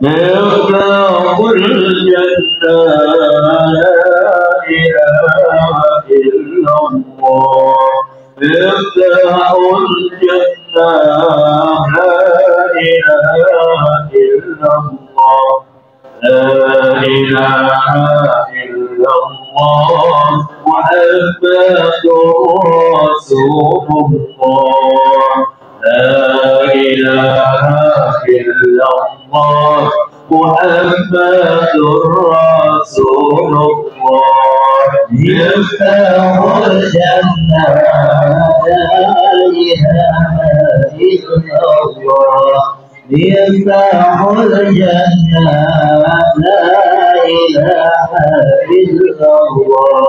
مفتاح الجنة لا إله إلا الله مفتاح الجنة لا إله إلا الله لا إله إلا الله محمد رسول الله لا إله إلا الله محمد رسول الله مفتاح الجنة لا إله إلا الله مفتاح الجنة لا إله إلا الله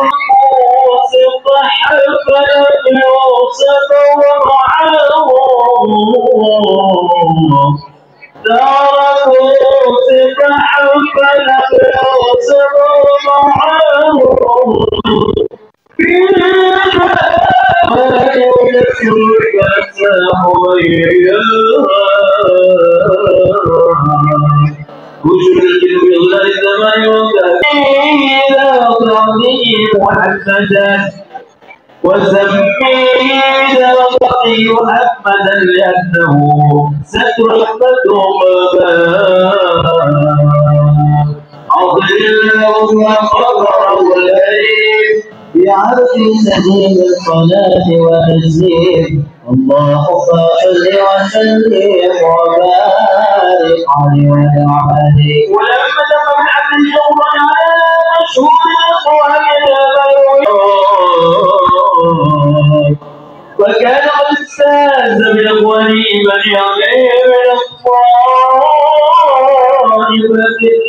وصف حفلة يوسف ومعاهم تركوا سبح فلم يوسف ومعاهم وسميه وقي محمدا لأنه ستر رحمتهم عظيم وقدر الليل بعرف سبيل الصلاة والتسليم اللهم صل وسلم وبارك عليه وعلى آله ولما تقم عبد الجوع على مشهور الأقوال وكان الأستاذ بالأقوال من يغير من الطائفة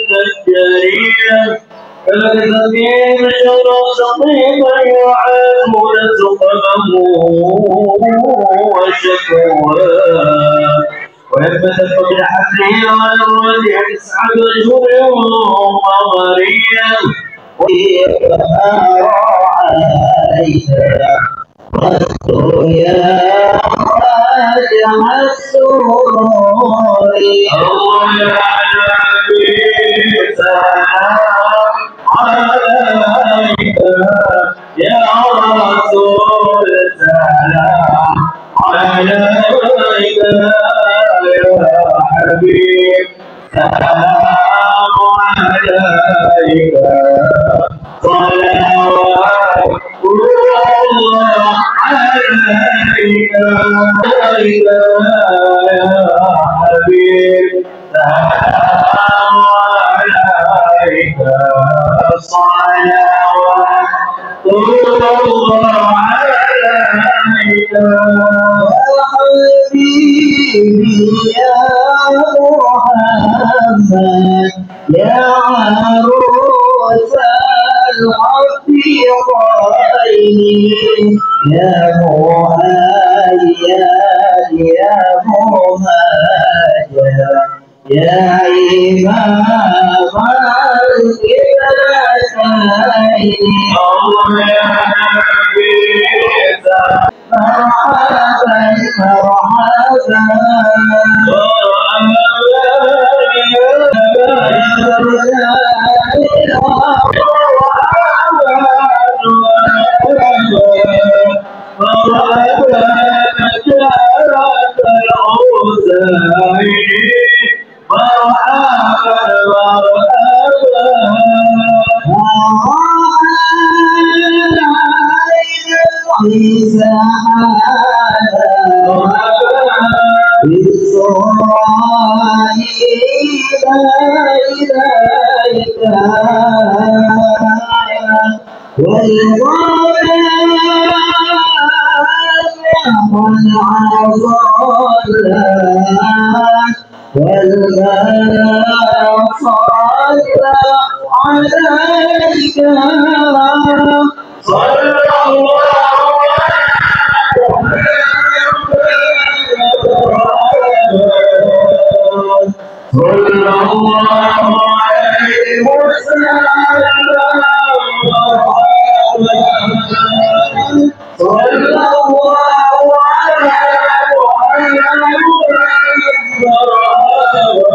النجارية فلكتبين شر سقيما يعافون سقمه وشكواه ويثبت بالحفل على الرجع 9 أشهر ومغريا وما رعايا يا راجع السرور الله عليك سلام عليك يا رسول سلام عليك يا حبيب سلام عليك صلوات الله عليك يا حبيب سلام عليك صلوات الله عليك يا حبيبي يا محمد يا عروس العطيقين يا مهيا يا مهاجر يا إمام القبلتين الله يا حبيب مرحبا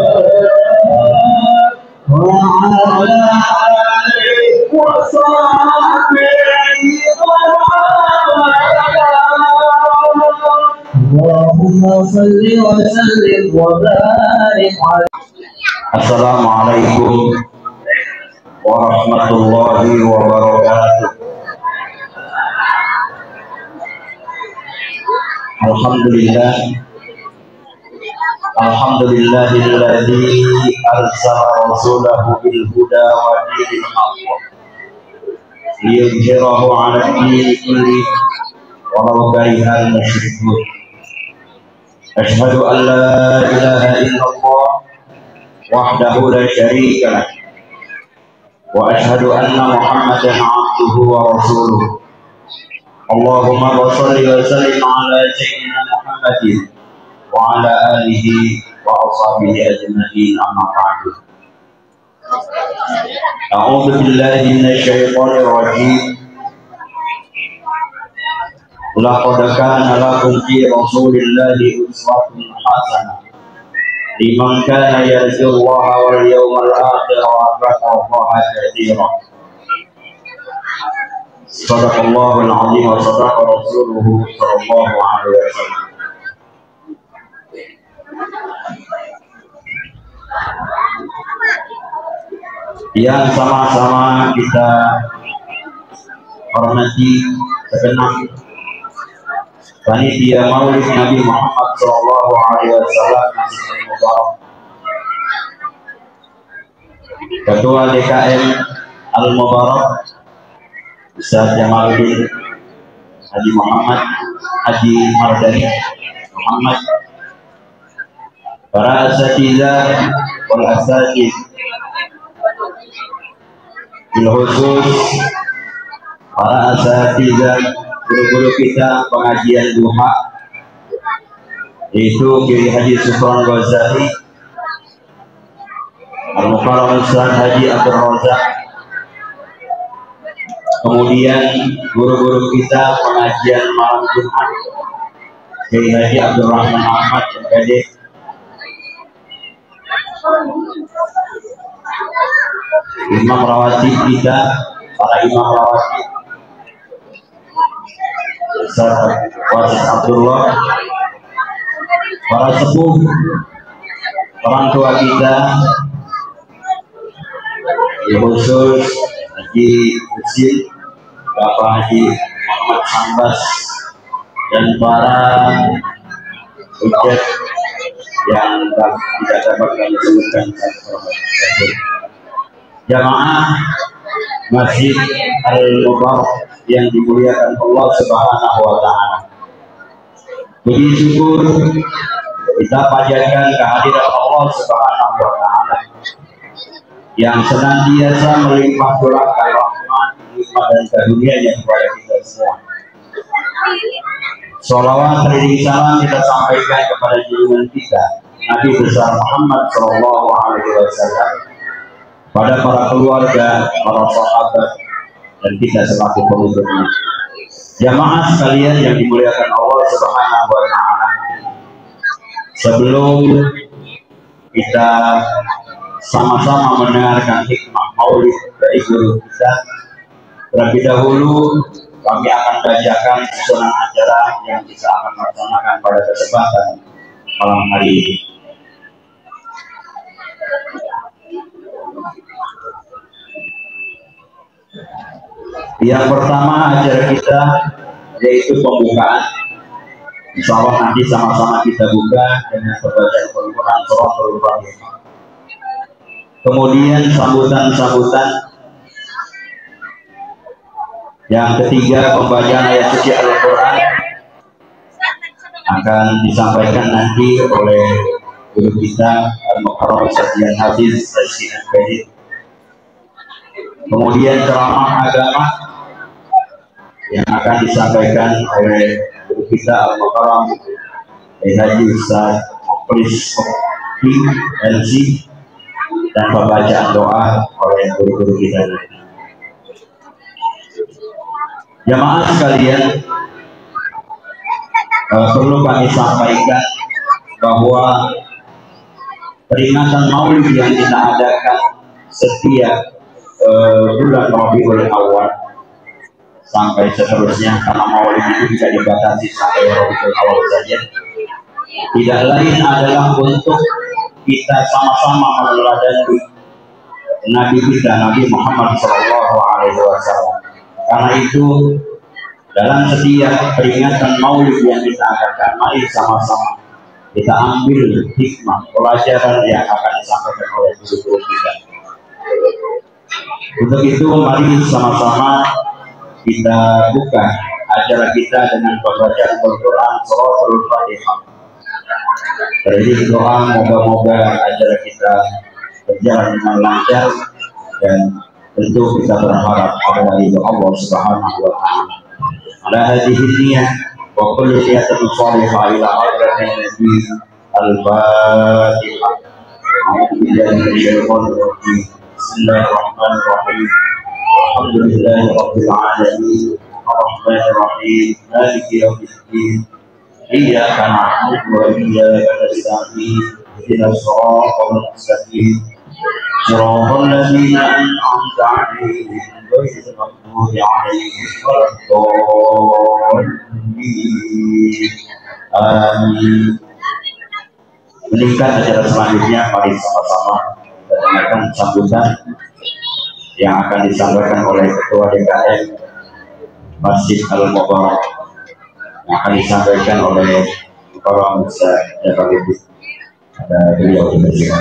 مرحبا وعلى آله وصحبه اللهم صل وسلم وبارك عليه. Assalamualaikum warahmatullahi wabarakatuh. Alhamdulillahilladzi arsala rasulahu bil huda wa dinil haqq liyudhhirahu 'ala ad-dini kullihi walau karihal musyrikun. Asyhadu an la ilaha illallah wahdahu la syarika lah wa asyhadu anna Muhammadan 'abduhu wa rasuluh. Allahumma shalli wa sallim 'ala sayyidina Muhammadin wa 'ala alihi wa ashabihi ajma'in, amma ba'du. A'udzu billahi minasy syaithanir rajim. Laqad kana lakum fi rasulillahi uswatun hasanah liman kana yarjullaha wal yawmal akhir wa dhakarallaha katsiran. Shadaqallahul azim wa shadaqa rasuluhu sallallahu alaihi wasallam. Yang sama-sama kita hormati segenap panitia Maulid Nabi Muhammad sallallahu alaihi wasallam, Ketua DKM Al-Mubarak Ustaz Jamaluddin Haji Muhammad Haji Mardani Muhammad, para asatizah wal asatid, bil khusus para asatizah guru-guru kita pengajian duha, yaitu Kiai Haji Sufron Ghazali, Al-Mukarram Ustaz Haji Abdul Razak, kemudian guru-guru kita pengajian malam Jumat, Kiai Haji Abdul Rahman Ahmad MPD, imam rawatib kita, para imam rawatib, Ustaz Wasis Abdullah, para sepuh, orang tua kita, khusus Haji Husin, Bapak Haji Muhammad Sambas, dan para ujian yang tidak dapat kami sebutkan. Jamaah Masjid Al-Mubarak yang dimuliakan Allah Subhanahu wa Ta'ala, puji syukur kita panjatkan kehadiran Allah Subhanahu wa Ta'ala yang senantiasa melimpah curahkan rahmat, nikmat dan karunia-Nya kepada kita semua. Sholawat beriring salam kita sampaikan kepada junjungan kita Nabi besar Muhammad sallallahu alaihi wasallam, pada para keluarga, para sahabat, dan kita selaku pengikutnya. Jamaah sekalian yang dimuliakan Allah Subhanahu wa Ta'ala, sebelum kita sama-sama mendengarkan hikmah maulid dari guru kita, terlebih dahulu kami akan bacakan susunan acara yang kita akan laksanakan pada kesempatan malam hari ini. Yang pertama acara kita yaitu pembukaan. Insya Allah nanti sama-sama kita buka dengan pembacaan Al-Quran surah Al-Fatihah. Kemudian sambutan-sambutan. Yang ketiga, pembacaan ayat suci Al-Quran akan disampaikan nanti oleh guru kita Al-Mukarram Ustaz Hafiz Al-Syekh. Kemudian ceramah agama yang akan disampaikan oleh guru kita Al-Mukarram Haji Ustaz Pris LC, dan pembacaan doa oleh guru-guru kita. Jamaah sekalian, perlu kami sampaikan bahwa peringatan Maulid yang kita adakan setiap bulan Rabiul Awal sampai seterusnya, karena maulid itu bisa dibatasi sampai Rabiul Awal saja. Tidak lain adalah untuk kita sama-sama meneladani Nabi kita, Nabi Muhammad SAW. Karena itu dalam setiap peringatan maulid yang kita adakan, mari sama-sama kita ambil hikmah pelajaran yang akan disampaikan oleh guru-guru kita. Untuk itu mari sama-sama kita buka acara kita dengan pembacaan Al-Quran Suratul Fatihah. Jadi doa moga-moga acara kita berjalan dengan lancar dan tentu kita berharap pada ridho Allah Subhanahu wa taala. Ala hadhihi niyyah wa kullu niyatin shalihah ila hadratin Nabi Al-Fatihah. A'udzu billahi minasyaitonir rajim. Bismillahirrahmanirrahim. Alhamdulillahi rabbil alamin. Arrahmanir rahim. Maliki yaumiddin. Iyyaka na'budu wa iyyaka nasta'in. Ihdinas siratal mustaqim. Shiratal ladzina an'amta 'alaihim ghairil maghdubi 'alaihim waladdallin. Amin. Meningkat acara selanjutnya, mari sama-sama kita dengarkan sambutan yang akan disampaikan oleh Ketua DKM Masjid Al-Mubarak, yang akan disampaikan oleh Kepala Ustaz Jakarta. Ada beliau di sini.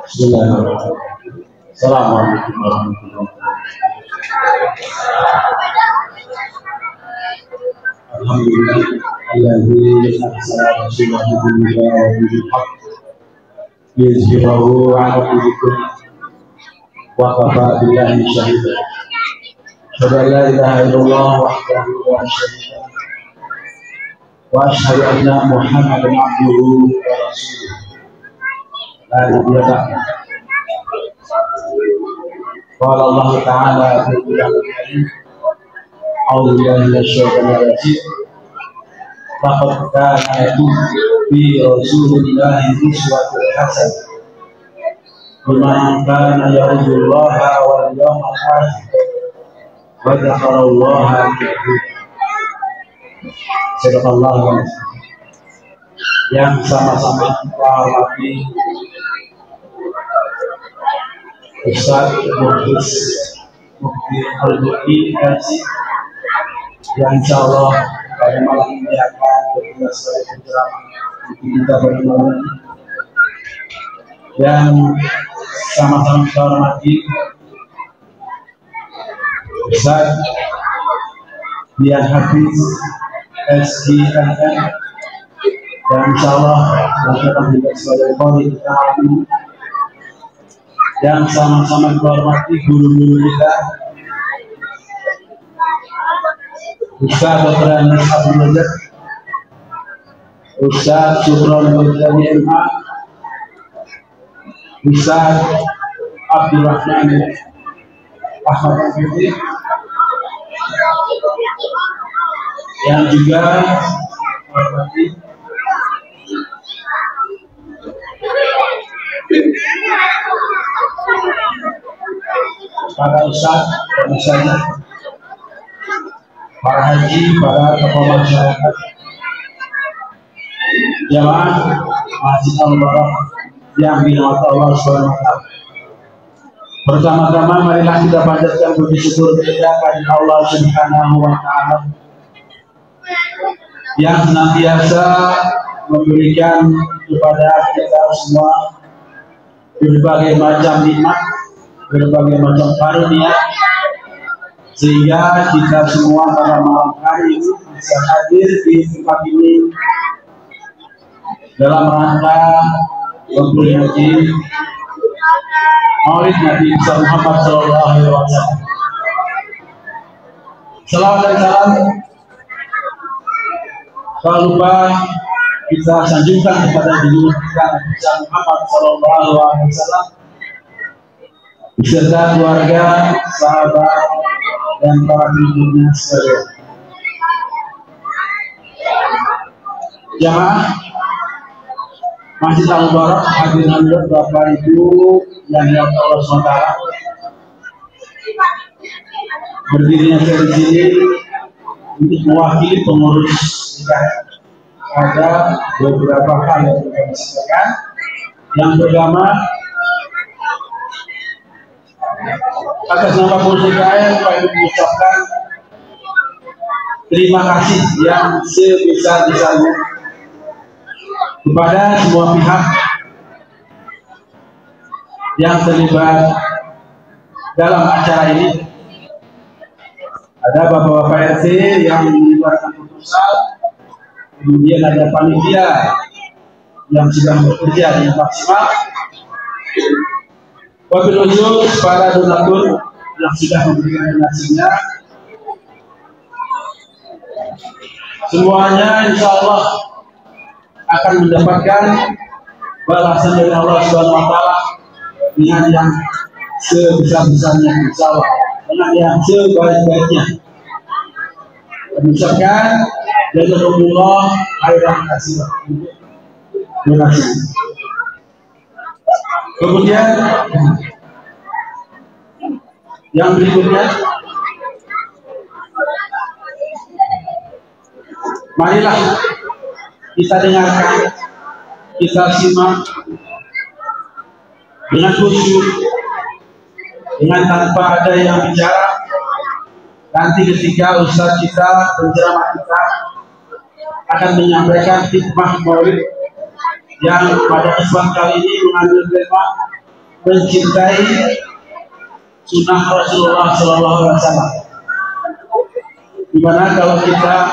Bismillahirrahmanirrahim. Assalamualaikum warahmatullahi wabarakatuh. Alhamdulillah alladzi arsala rasulahu bil haqq yuzhirahu 'ala kulli syai'in wa kafa billahi shahida. Asyhadu an la ilaha illallah wahdahu la syarika lahu wa asyhadu anna Muhammadan 'abduhu wa rasuluh. La nabiyya ba'da. Qala Allah Ta'ala fil Qur'anil Karim, a'udzu billahi minasy syaithanir rajim. Laqad kana lakum fi Rasulillahi uswatun hasanah liman kana yarjullaha wal yawmal akhir wa dzakarallaha katsiran. Sadaqallahu alazim. Yang sama-sama kita hormati Ustaz Muhammad Mufti Al-Bukti Kasih, yang insya Allah pada malam ini akan bertugas sebagai penceramah untuk kita berdua. Yang sama-sama kita hormati Ustaz Dian Hafiz SINN, yang insya Allah akan bertugas sebagai qori kita ini. Yang sama-sama kita hormati guru-guru kita, Ustaz Dr. Anas Abdul Majid, Ustaz Syukron Mujani MA, Ustaz Abdul Rahman Ahmad Al-Fitri, yang juga hormati para ustaz, misalnya para haji, para tokoh masyarakat, jamaah Masjid Al-Mubarak yang dirahmati Allah Subhanahu wa taala. Pertama-tama marilah kita panjatkan puji syukur kita kepada Allah Subhanahu wa taala yang senantiasa memberikan kepada kita semua berbagai macam nikmat, berbagai macam karunia, sehingga kita semua pada malam hari ini bisa hadir di tempat ini dalam rangka memperingati Maulid Nabi Muhammad SAW. Salawat dan salam tak lupa kita sanjungkan kepada diri kita Nabi Muhammad SAW beserta keluarga, sahabat, dan para pengikutnya sekalian. Jamaah Masjid Al-Mubarak, hadirin Bapak Ibu yang dirahmati Allah SWT, berdirinya saya di sini untuk mewakili pengurus nikah. Ada beberapa hal yang saya sampaikan. Yang pertama, atas nama pengurus IKN, Pak Ibu mengucapkan terima kasih yang sebesar-besarnya kepada semua pihak yang terlibat dalam acara ini. Ada bapak-bapak RT yang mengeluarkan proposal, kemudian ada panitia yang sudah bekerja dengan maksimal, wabil khusus para donatur yang sudah memberikan donasinya. Semuanya insya Allah akan mendapatkan balasan dari Allah Subhanahu Wa Taala dengan yang sebesar-besarnya, insya Allah, dengan yang sebaik-baiknya. Mengucapkan jazakumullah khairan katsiran donasi. Kemudian yang berikutnya, marilah kita dengarkan, kita simak dengan khusyuk, dengan tanpa ada yang bicara. Nanti ketika Ustaz kita, penceramah kita akan menyampaikan hikmah maulid yang pada kesempatan kali ini mengambil tema mencintai sunnah Rasulullah SAW. Dimana kalau kita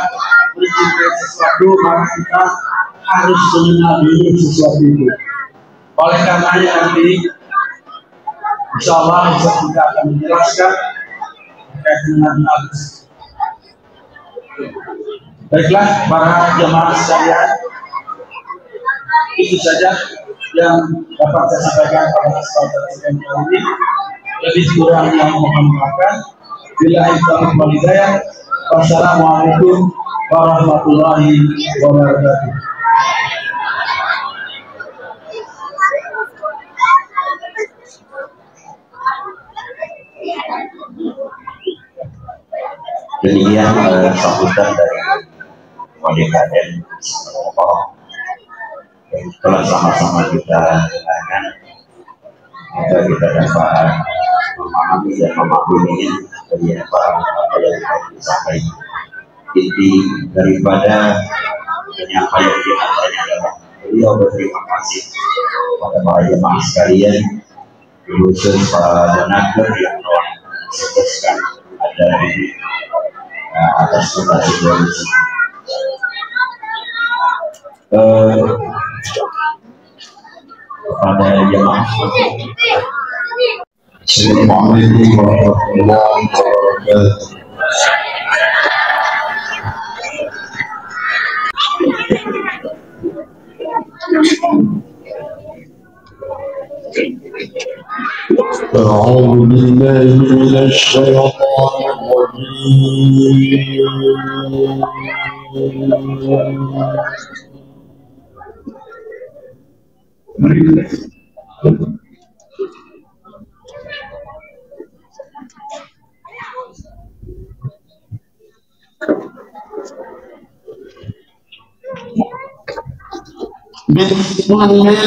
mencintai sesuatu, maka kita harus mengenal dulu sesuatu itu. Oleh karenanya nanti insya Allah kita akan menjelaskan terkait dengan hal itu. Baiklah para jamaah sekalian, itu saja yang dapat saya sampaikan pada kesempatan kali ini. Lebih kurangnya mohon maafkan. Bila taufiq wal hidayah. Wassalamualaikum warahmatullahi wabarakatuh. Demikian sambutan dari Wali Kaden yang telah sama-sama kita dengarkan, agar kita dapat memahami dan memaklumi dari apa yang disampaikan. Inti daripada penyampaian kita adalah beliau berterima kasih kepada para jemaah sekalian, khusus para donatur yang telah mensukseskan acara ini atas donasi donasi. Kepada jemaah. Assalamualaikum warahmatullahi wabarakatuh. أعوذ بالله من الشيطان الرجيم. بسم الله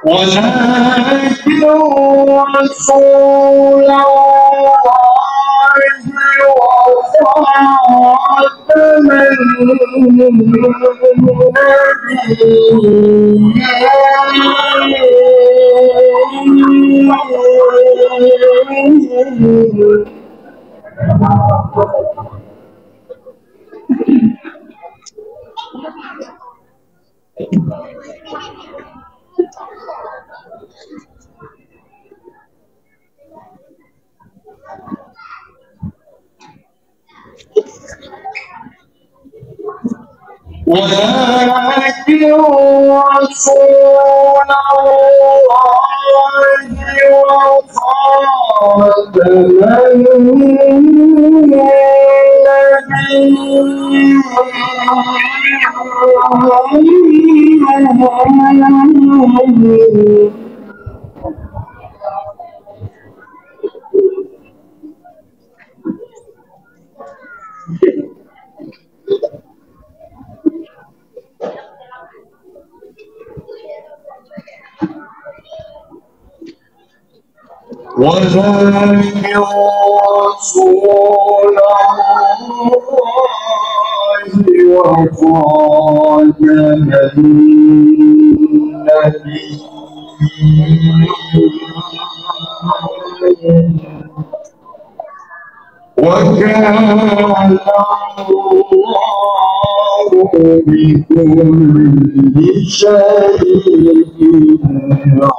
ولكن رسول الله وخاتم النبيين ولكن رسول الله وخاتم النبيين ولكن رسول الله وخاتم النبيين وكان الله بكل شيء عليما.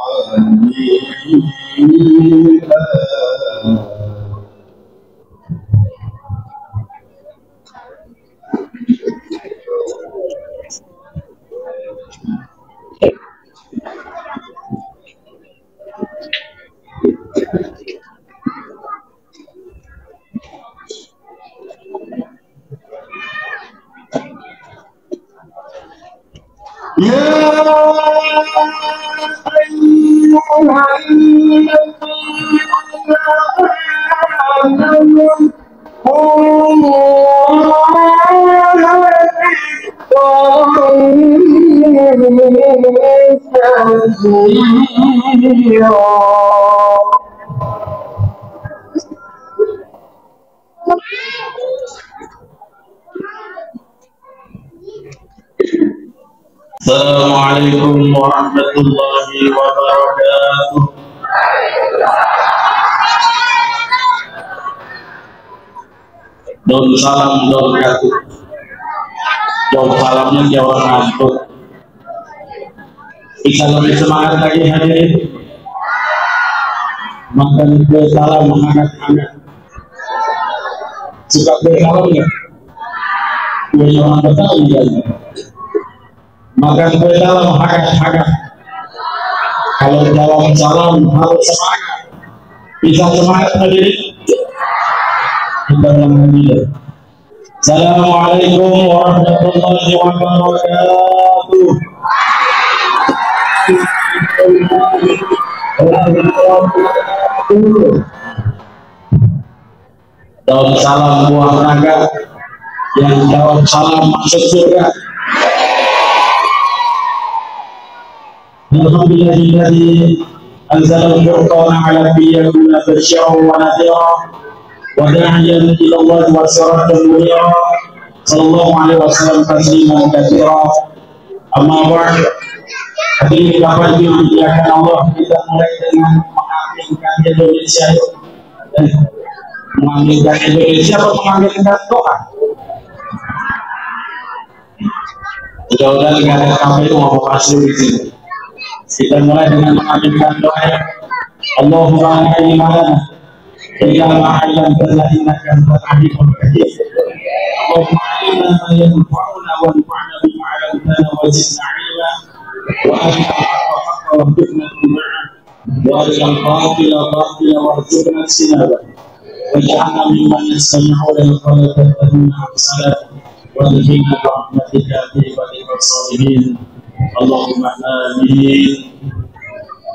يا أيها الذين آمنوا السلام عليكم ورحمة الله وبركاته. Daun salam daun katu. Daun salamnya jawab ngantuk. Bisa lebih semangat lagi hadirin. Makan kue salam hangat-hangat. Suka kue salam ya? Kue orang Betawi kan? Makan kue salam hangat-hangat. Kalau jawab salam harus semangat. Bisa semangat hadirin. Assalamualaikum warahmatullahi wabarakatuh. Daun salam buah naga yang jawab salam masuk surga. Alhamdulillahilladzi anzala al-furqana 'ala nabiyyina basyiran wa nadhira wa da'iyan ila Allah wa sirajan munira sallallahu alaihi wasallam tasliman katsira. Amma ba'd. Hadirin bapak ibu yang dimuliakan Allah, kita mulai dengan mengambilkan Indonesia dan mengambilkan Indonesia atau mengambilkan doa. Mudah-mudahan negara KPU mau hasil di sini. Kita mulai dengan mengambilkan doa. Allahumma inna ma'ana ila ma'alam innaka antal alimul hakim. Allahumma inna ma yanfa'una wa anfa'na bima 'allamtana wa zidna 'ilma wa arina al-haqqa haqqan warzuqna ittiba'ah wa arina al-batila batila warzuqna ijtinabah waj'alna mimman yastami'una al-qawla fayattabi'una ahsanah وادخلنا برحمتك في عبادك الصالحين Allahumma amin.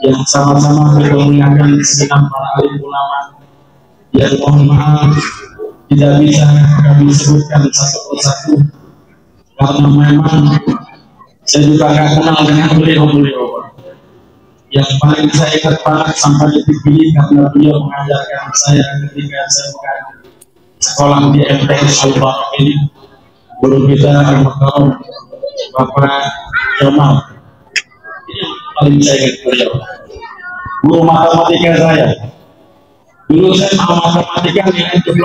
Yang sama-sama bermuliakan segenap para alim ulama, yang mohon maaf tidak bisa kami sebutkan satu persatu karena memang saya juga gak kenal dengan beliau-beliau. Yang paling saya ingat banget sampai detik ini karena beliau mengajarkan saya ketika saya bukan sekolah di MTS Al-Barak ini, guru kita Al-Mukarram Bapak Jamal. Ini yang paling saya ingat beliau. Guru matematika saya. Dulu saya mau matematika nilai 70.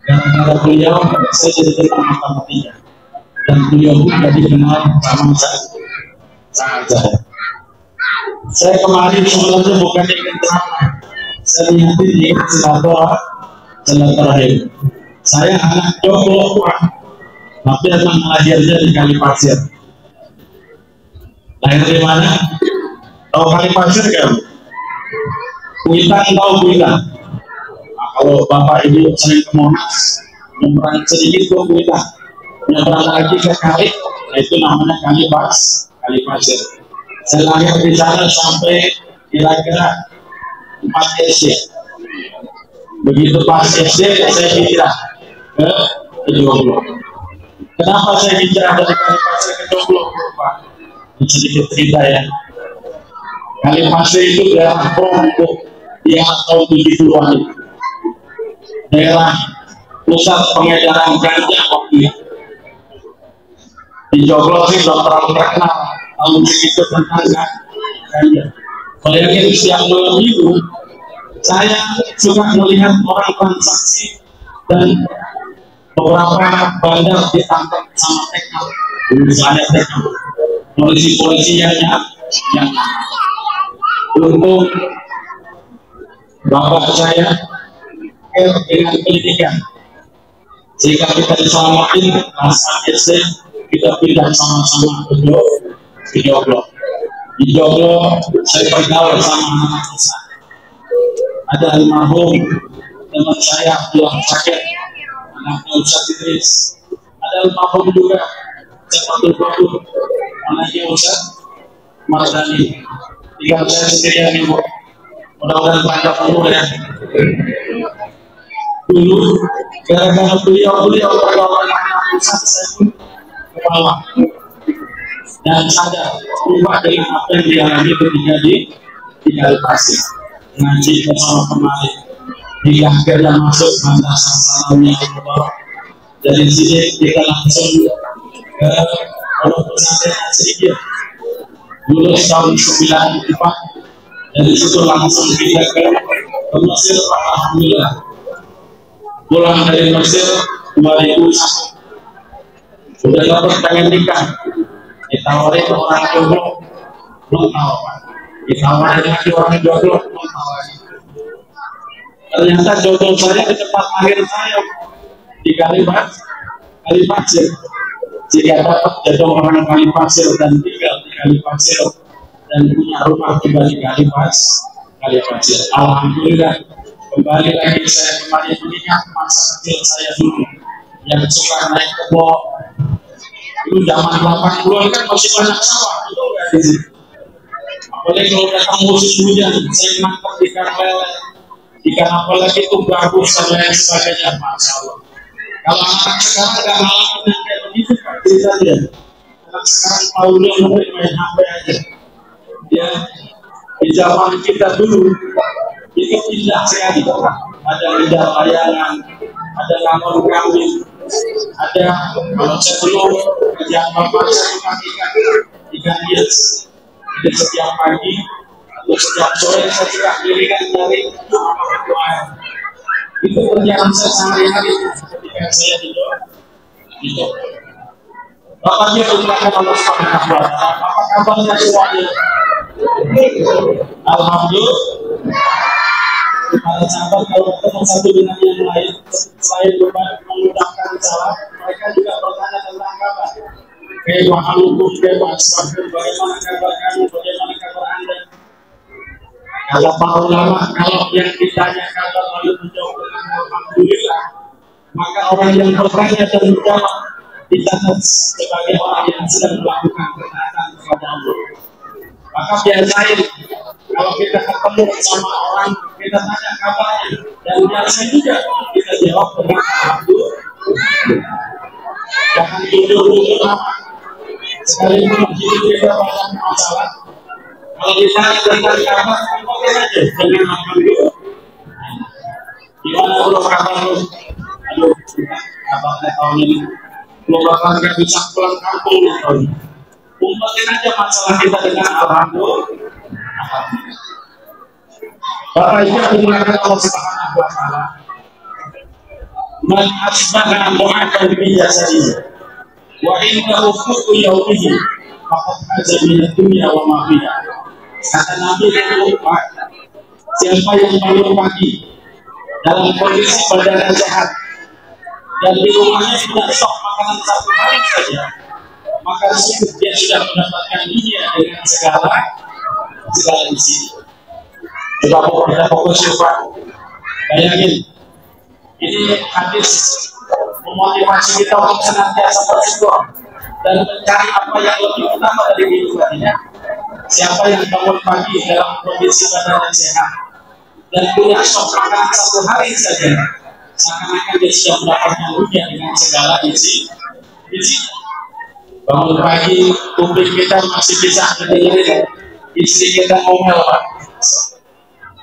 Gara-gara beliau saya jadi tentang matematika. Dan beliau pun jadi kenal sama saya. Saya kemarin sebenarnya bukan ingin ceramah. Saya ingin silaturahim. Saya anak jomblo, tapi memang lahirnya di Kalipasir. Lahir di mana? Tahu Kalipasir kan? Kuitang tahu Kuitang. Nah, kalau bapak ibu sering ke Monas, nyebrang sedikit ke Kuitang, nyebrang lagi ke Kali, nah itu namanya Kalipasir. Saya lahir di sana sampai kira-kira 4 SD. Begitu pas SD saya hijrah ke Jomblo. Kenapa saya hijrah dari Kalipasir ke Jomblo, Pak? Sedikit cerita ya. Kalipasir itu daerah Bronco di tahun 70-an. Daerah pusat pengedaran ganja waktu itu. Di Jomblo sih belum terlalu terkenal tahun segitu tentang ganja. Bayangin setiap malam minggu saya suka melihat orang transaksi dan beberapa bandar ditangkap sama TK. Misalnya TK, polisi-polisi yang untuk bapak saya dengan pendidikan, sehingga kita diselamatin kelas SD, kita pindah sama-sama ke Jomblo. Di Jomblo saya bergaul sama anak besar. Ada almarhum teman saya Abdullah Sakit, anaknya Ustaz Idris. Ada almarhum juga Cepatul Badur, anaknya Ustaz Mardani. Tinggal saya sendirian ibu. Mudah-mudahan panjang umur ya. Dulu gara-gara beliau pergaulan anak Ustaz, saya pun ke bawah dan sadar berubah dengan apa yang dialami ketika di Kalipasir. Ngaji bersama kemarin hingga akhirnya masuk madrasah Sanawiyah ke bawah. Dari sini kita langsung ke pondok pesantren Asriyah. Lulus tahun 94. Dari situ langsung kita ke Mesir. Alhamdulillah. Pulang dari Mesir 2001. Sudah dapat pengen nikah. Ditawarin orang jomblo, belum tahu Pak. Ditawarin lagi orang jomblo, belum tahu lagi. Ternyata jodoh saya di tempat lahir saya di Kalipasir. Jika dapat jodoh orang Kalipasir dan tinggal di Kalipasir dan punya rumah juga di Kalipasir. Alhamdulillah, kembali lagi saya kembali mengingat masa kecil saya dulu yang suka naik ke bawah. Itu zaman 80-an kan masih banyak sawah, itu enggak di sini. Apalagi kalau datang musim hujan, saya nangkep ikan lele, ikan apalagi itu bagus dan lain sebagainya, masya Allah. Kalau anak sekarang nggak ngalamin yang kayak begitu, Pak, ceritanya. Anak sekarang tahunya main HP aja. Ya, di zaman kita dulu itu indah sekali, ada lidah layangan, ada lamun kambing, ada kalau sebelum kerjaan bapak saya ikan hias. Jadi setiap pagi atau setiap sore saya juga kelilingan dari air. Itu kerjaan saya sehari-hari ketika saya di Jomblo. Bapaknya berkata Allah Subhanahu wa Ta'ala, apa kabarnya semuanya? Alhamdulillah. Para sahabat kalau ketemu satu dengan yang lain, selain mengundangkan salam, mereka juga bertanya tentang kabar. Kayak halukum, kayak asbabun, bagaimana kabar kamu, bagaimana kabar Anda? Kalau para ulama, kalau yang ditanya kabar lalu menjawab dengan alhamdulillah, maka maka orang yang bertanya dan menjawab dicatat sebagai orang yang sedang melakukan ketaatan kepada Allah. Maka biasain kalau kita ketemu sama orang, kita tanya kabarnya, dan biasanya juga kita jawab dengan alhamdulillah. Jangan duduk lama. Sekalipun kita banyak masalah, kalau kita tentang kabar, oke saja dengan alhamdulillah. Gimana bro kabar lu? Aduh, kabarnya tahun ini belum bakal nggak bisa pulang kampung nih tahun ini. Umpetin aja masalah kita dengan alhamdulillah. Bapak Ibu yang dimuliakan Allah Subhanahu wa taala. Man asbaha mu'adan bi jasadihi wa indahu qutu yaumihi faqad haza min ad-dunya wa ma fiha. Kata Nabi Muhammad, siapa yang bangun pagi dalam kondisi badannya sehat dan di rumahnya tidak stok makanan satu hari saja, maka sungguh dia sudah mendapatkan dunia dengan segala isi. Coba kita fokus ya Pak. Bayangin, ini hadis memotivasi kita untuk senantiasa bersyukur dan mencari apa yang lebih utama dari kehidupan ini. Siapa yang bangun pagi dalam kondisi badannya sehat dan punya stok makanan satu hari saja, seakan-akan dia sudah mendapatkan dunia dengan segala isi. Bangun pagi, kuping kita masih bisa mendengar istri kita ngomel Pak.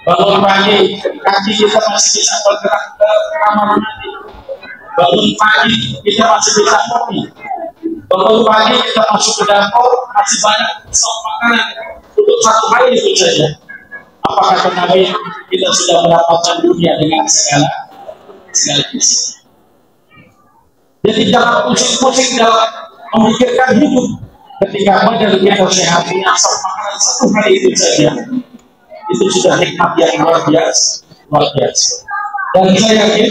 Bangun pagi, kaki kita masih bisa bergerak ke kamar mandi. Bangun pagi, kita masih bisa kopi. Bangun pagi, kita masuk ke dapur, masih banyak stok makanan untuk satu hari itu saja. Apa kata Nabi? Kita sudah mendapatkan dunia dengan segala isi. Jadi jangan pusing-pusing dalam memikirkan hidup ketika badan kita sehat, punya stok makanan satu hari itu saja. Itu sudah nikmat yang luar biasa. Dan saya yakin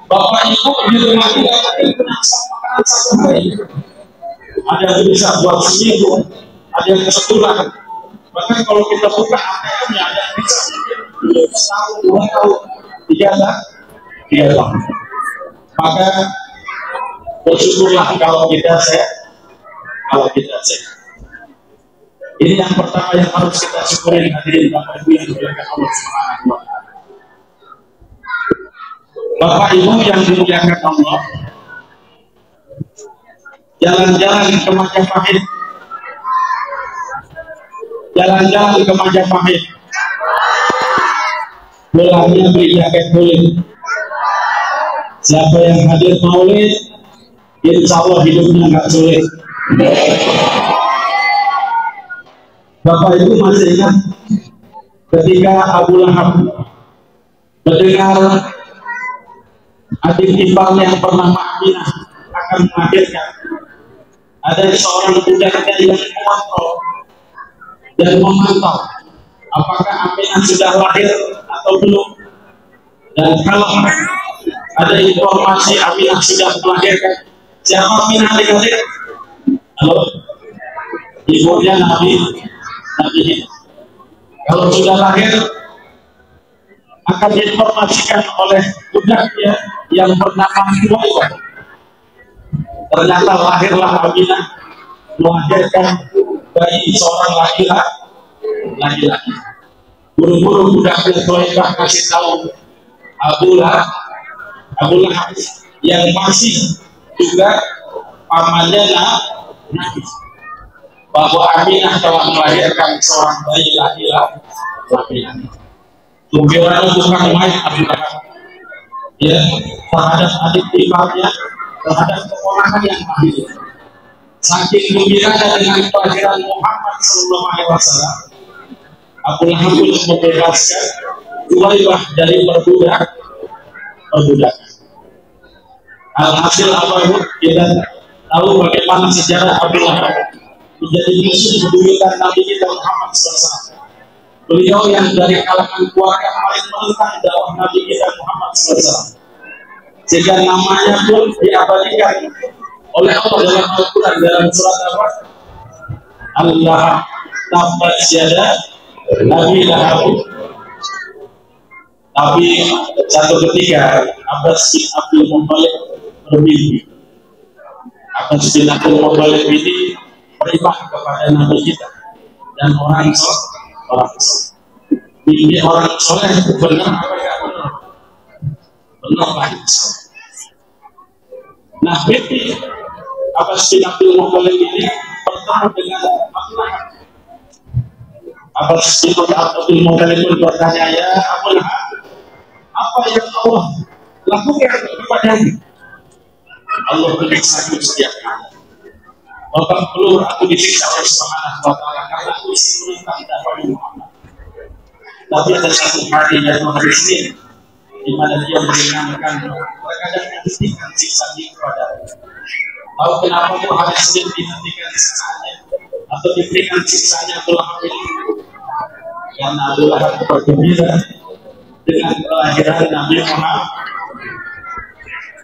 Bapak Ibu di rumah tidak ada makanan satu hari. Ada yang bisa buat seminggu, ada yang sebulan. Bahkan kalau kita buka ATM-nya ada yang bisa setahun, 2 tahun, 3 tahun. Maka bersyukurlah kalau kita sehat. Ini yang pertama yang harus kita syukuri hadirin Bapak Ibu yang dimuliakan Allah Subhanahu wa taala. Bapak Ibu yang dimuliakan Allah, jalan-jalan ke Majapahit. Jalan-jalan ke Majapahit. Pulangnya beli jaket kulit. Siapa yang hadir maulid, insya Allah hidupnya nggak sulit. Bapak Ibu masih ingat ketika Abu Lahab mendengar adik iparnya yang bernama Aminah akan melahirkan, ada seorang budaknya yang mengontrol dan memantau apakah Aminah sudah lahir atau belum, dan kalau ada informasi Aminah sudah melahirkan, siapa Aminah dikasih? Halo, ibunya Nabi. Kalau sudah lahir akan diinformasikan oleh budaknya yang bernama Huwairah. Ternyata lahirlah Aminah melahirkan bayi seorang laki-laki. Buru-buru budaknya Huwairah kasih tahu Abu Lahab yang masih juga pamannya Nabi, bahwa Aminah telah melahirkan seorang bayi laki-laki. Tujuannya bukan main Abu Lahab, ya, terhadap adik iparnya, terhadap keponakan yang lahir. Saking gembiranya dengan kelahiran Muhammad SAW, Abu Lahab pun membebaskan Huwairah dari perbudakan. Alhasil apa kita tahu bagaimana sejarah Abu Lahab menjadi musuh bebuyutan Nabi kita Muhammad SAW. Beliau yang dari kalangan keluarga paling menentang dakwah Nabi kita Muhammad SAW, sehingga namanya pun diabadikan oleh Allah dalam Al-Quran dalam surat apa? Allah tabbat yada Nabi Lahab. Tapi satu ketika Abbas bin Abdul Muttalib bermimpi. Akan silatul mubalik ini beriman kepada Nabi kita dan orang soleh. Mimpi orang soleh itu benar apa tidak benar? Benar baik. Nah, mimpi akan silatul mubalik ini bertemu dengan Allah. Akan silatul mubalik itu bertanya, ya Allah, apa yang Allah lakukan kepadanya? Allah menyiksa setiap kali. Bahkan perlu aku disiksa oleh Subhanahu wa Ta'ala karena aku menentang dakwah Muhammad. Tapi ada satu hari yaitu hari Senin, di mana dia meringankan terkadang menghentikan siksanya kepada. Tahu kenapa itu hari Senin dihentikan siksanya atau diberikan siksanya Abu Lahab ini? Karena Abu Lahab bergembira dengan kelahiran Nabi Muhammad.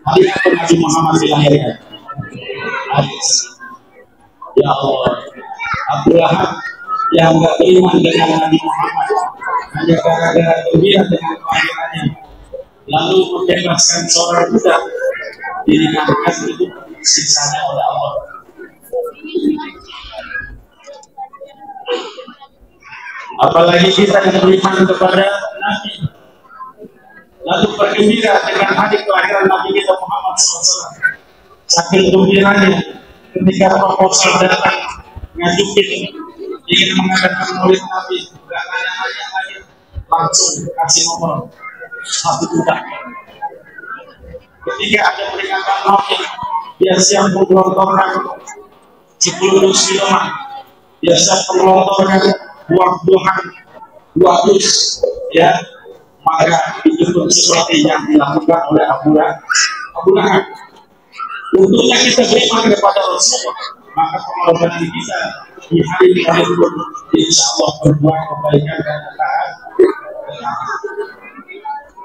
Hari itu Nabi Muhammad dilahirkan. Ya Allah, Abu Lahab yang tidak beriman dengan Nabi Muhammad hanya gara-gara gembira dengan kelahirannya, lalu membebaskan seorang budak, diringankan itu siksanya oleh Allah. Apalagi kita yang beriman kepada Nabi, lalu bergembira dengan hari kelahiran Nabi kita Muhammad SAW. Saking gembiranya ketika proposal datang ngajukin ingin mengadakan maulid Nabi, nggak nanya-nanya lagi, langsung kasih nomor satu budak. Ketika ada peringatan maulid, dia siap menggelontorkan 10 dus minuman, dia siap menggelontorkan buah-buahan 2 dus, ya, maka itu pun seperti yang dilakukan oleh Abu Lahab. Untungnya kita beriman kepada Rasulullah, maka pengorbanan kita di hari itu insya Allah berbuat kebaikan dan taat.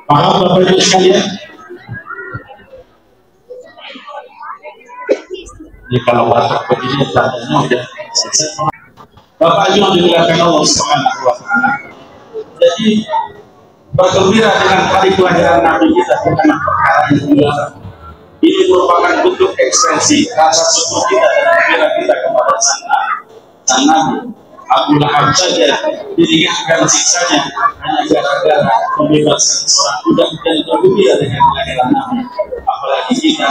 Paham Bapak Ibu sekalian? Jadi kalau watak begini tandanya sudah selesai. Bapak Ibu dimuliakan Allah Subhanahu wa Ta'ala. Jadi bergembira dengan hari kelahiran Nabi kita bukan perkara yang dilarang. Ini merupakan bentuk ekspresi rasa syukur kita dan gembira kita kepada sang Nabi. Abu Lahab saja diringankan siksanya hanya gara-gara membebaskan seorang budak dan bergembira dengan kelahiran Nabi. Apalagi kita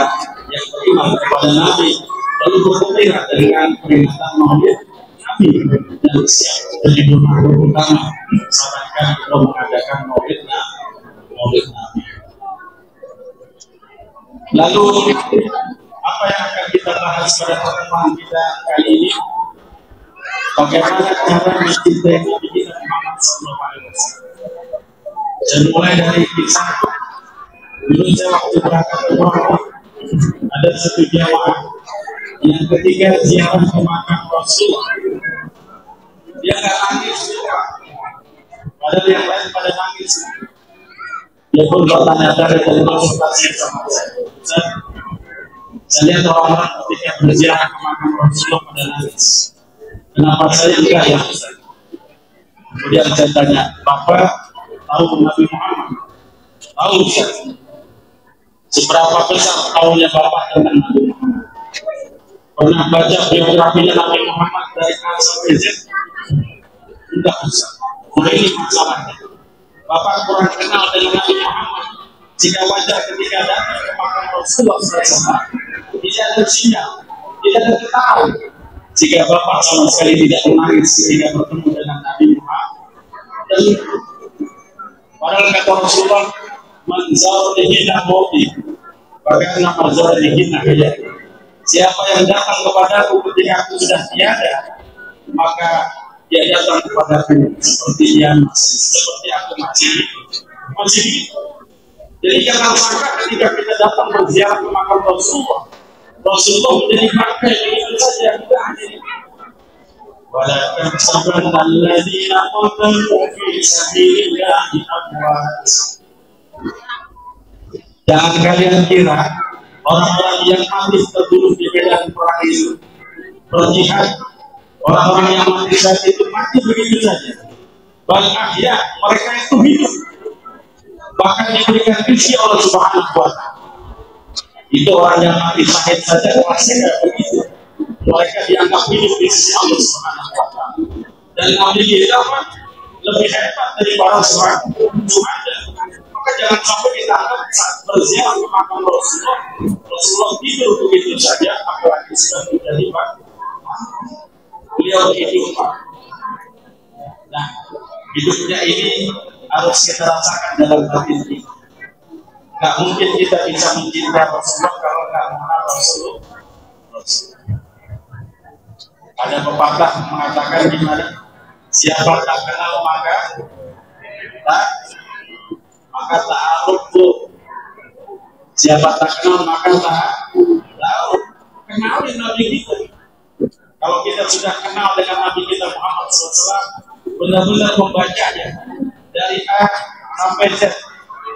yang beriman kepada Nabi lalu bergembira dengan peringatan maulid Nabi dan siap jadi donatur utama sarankan untuk mengadakan maulid Nabi. Lalu apa yang akan kita bahas pada pertemuan kita kali ini? Bagaimana cara mencintai Nabi kita Muhammad SAW. Dan mulai dari kisah dulu saya waktu berangkat ke Maroko, ada satu jamaah yang ketika ziarah ke makam Rasulullah, dia nggak nangis juga, padahal yang lain pada nangis. Dia pun bertanya dari konsultasi sama saya lihat orang-orang ketika berziarah ke makam Rasulullah pada nangis. Kenapa saya enggak ya? Kemudian saya tanya, Bapak tahu Nabi Muhammad? Tahu Ustaz? Seberapa besar tahunya Bapak tentang Nabi Muhammad? Pernah baca biografinya Nabi Muhammad dari A sampai Z? Enggak Ustaz. Nah ini masalahnya. Bapak kurang kenal dengan Nabi Muhammad. Jika wajar ketika datang ke makam Rasulullah SAW, tidak ada sinyal, tidak ada ketahuan. Jika Bapak sama sekali tidak menangis ketika bertemu dengan Nabi Muhammad, dan padahal kata Rasulullah, "Manzarihina mauti, bagaimana manzarihina hayat." Siapa yang datang kepadaku ketika aku sudah tiada, maka dia datang kepadaku seperti aku masih hidup. Jadi jangan sangka ketika kita datang berziarah ke makam Rasulullah menjadi bangkai begitu saja, tidak hadir. Walakin sabarna alladziina qatalu fi sabilillahi amwat. Jangan kalian kira orang-orang yang mati terbunuh di medan perang itu berjihad, orang-orang yang mati saat itu mati begitu saja. Bahkan ya mereka itu hidup, bahkan diberikan rizki oleh Subhanahu wa Ta'ala. Itu orang yang mati syahid saja kelasnya kayak begitu. Mereka dianggap hidup di sisi Allah Subhanahu wa Ta'ala. Dan Nabi kita kan lebih hebat dari para seorang Jumaida. Maka jangan sampai kita anggap saat berziarah ke makam Rasulullah tidur begitu saja, apalagi sudah menjadi Pak. Beliau hidup Pak. Nah, hidupnya ini harus kita rasakan dalam hati ini. Gak mungkin kita bisa mencintai Rasulullah kalau gak mengenal Rasulullah. Ada pepatah mengatakan gimana? Siapa tak kenal maka ta'aruf bu. Siapa tak kenal maka ta'aruf. Kenalin Nabi kita. Kalau kita sudah kenal dengan Nabi kita Muhammad SAW, benar-benar membacanya dari A sampai Z.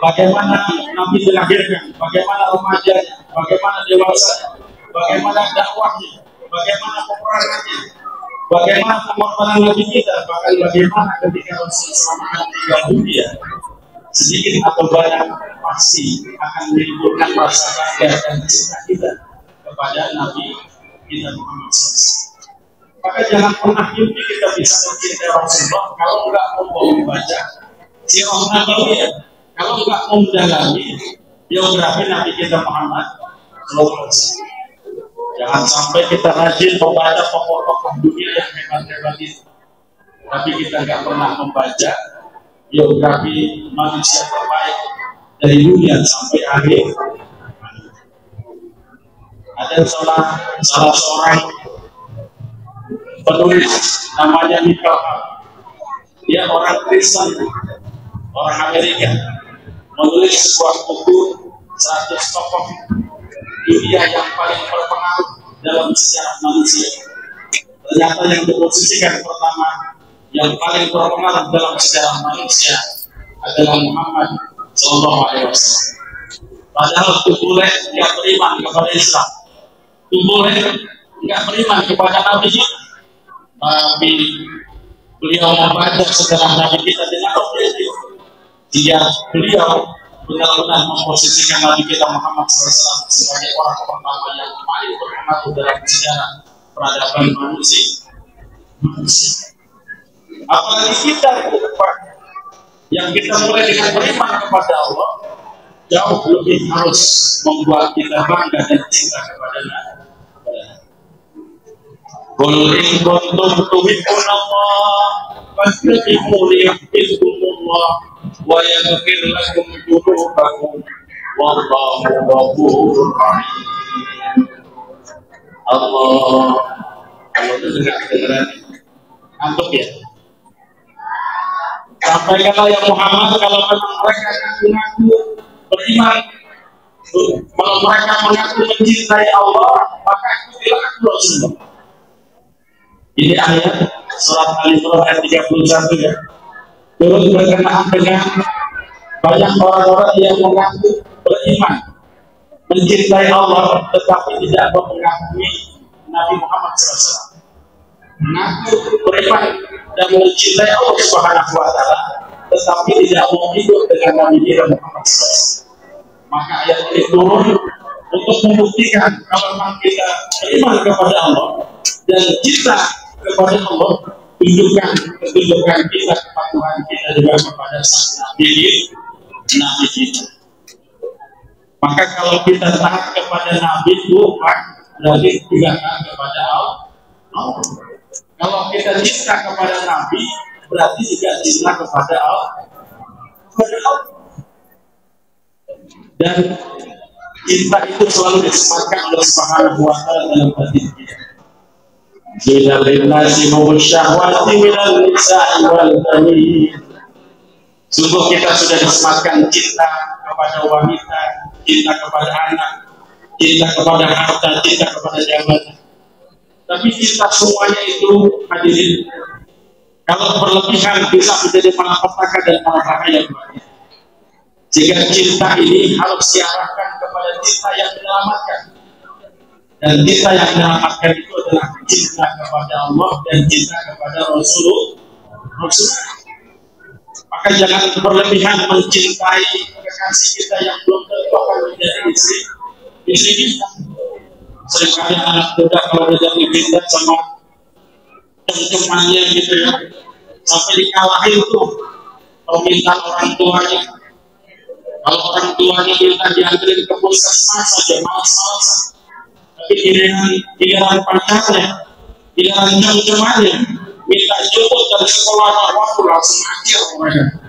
Bagaimana Nabi dilahirkan, bagaimana remajanya, bagaimana dewasanya, bagaimana dakwahnya, bagaimana peperangannya, bagaimana pengorbanan Nabi kita, bahkan bagaimana ketika Rasulullah meninggal dunia, sedikit atau banyak pasti akan menimbulkan rasa bangga dan cinta kita kepada Nabi kita Muhammad SAW. Maka jangan pernah mimpi kita bisa mencintai Rasulullah kalau enggak mau membaca sirah nabawiyah, kalau enggak mau mendalami biografi Nabi kita Muhammad SAW. Jangan sampai kita rajin membaca tokoh-tokoh dunia yang hebat-hebat itu, tapi kita enggak pernah membaca biografi manusia terbaik dari dunia sampai akhir. Ada salah seorang penulis namanya Michael Hart. Dia orang Kristen, orang Amerika, menulis sebuah buku 100 tokoh dunia yang paling berpengaruh dalam sejarah manusia. Ternyata yang diposisikan pertama yang paling berpengaruh dalam sejarah manusia adalah Muhammad SAW. Padahal Tumbule nggak beriman kepada Islam, Tumbule nggak beriman kepada Nabi kita, tapi beliau membaca sejarah Nabi kita dengan objektif. Jika beliau benar-benar memposisikan Nabi kita Muhammad SAW sebagai orang pertama yang paling berpengaruh dalam sejarah peradaban manusia. Apalagi kita yang kita mulai dengan beriman kepada Allah, jauh lebih harus membuat kita bangga dan cinta kepada Nabi. Qul in kuntum tuhibbunallah fattabi'uni yuhibbukumullah wa yaghfir lakum dzunubakum wallahu ghafurur rahim. Allah itu dengar kedengaran antuk ya. Sampaikanlah ya Muhammad kalau memang mereka mengaku beriman, kalau mereka mengaku mencintai Allah, maka ikutilah aku Rasulullah. Ini ayat surat Al-Imran ayat 31 ya. Turut berkenaan dengan banyak orang-orang yang mengaku beriman, mencintai Allah, tetapi tidak mengakui Nabi Muhammad SAW. Mengaku beriman dan mencintai Allah Subhanahu wa Ta'ala, tetapi tidak mau hidup dengan Nabi kita Muhammad SAW. Maka ayat ini turun untuk membuktikan kalau memang kita beriman kepada Allah dan cinta kepada Allah, tunjukkan kita, kepatuhan kita juga kepada sang Nabi kita. Maka kalau kita taat kepada Nabi itu, berarti juga taat kepada Allah. Kalau kita cinta kepada Nabi, berarti juga cinta kepada Allah. Dan cinta itu selalu disematkan oleh Subhanahu wa Ta'ala dalam hati kita. Zina linnasi musyahwati minal nisa'i wal banin. Sungguh kita sudah disematkan cinta kepada wanita, cinta kepada anak, cinta kepada harta, cinta kepada jabatan. Tapi cinta semuanya itu hadirin, kalau berlebihan bisa menjadi malapetaka dan malapetaka. Jika cinta ini harus diarahkan kepada cinta yang menyelamatkan, dan cinta yang menyelamatkan itu adalah cinta kepada Allah dan cinta kepada Rasulullah. Maka jangan berlebihan mencintai kekasih kita yang belum tentu akan menjadi istri di sini seringkali anak muda kalau udah jadi pindah sama untuk manja gitu ya, sampai dikalahin tuh kalau minta orang tuanya. Kalau orang tuanya minta diantarin ke puskesmas saja malas-malasan, tapi giliran pacarnya, giliran jam-jamannya minta jemput dari sekolah, waktu langsung akhir mereka.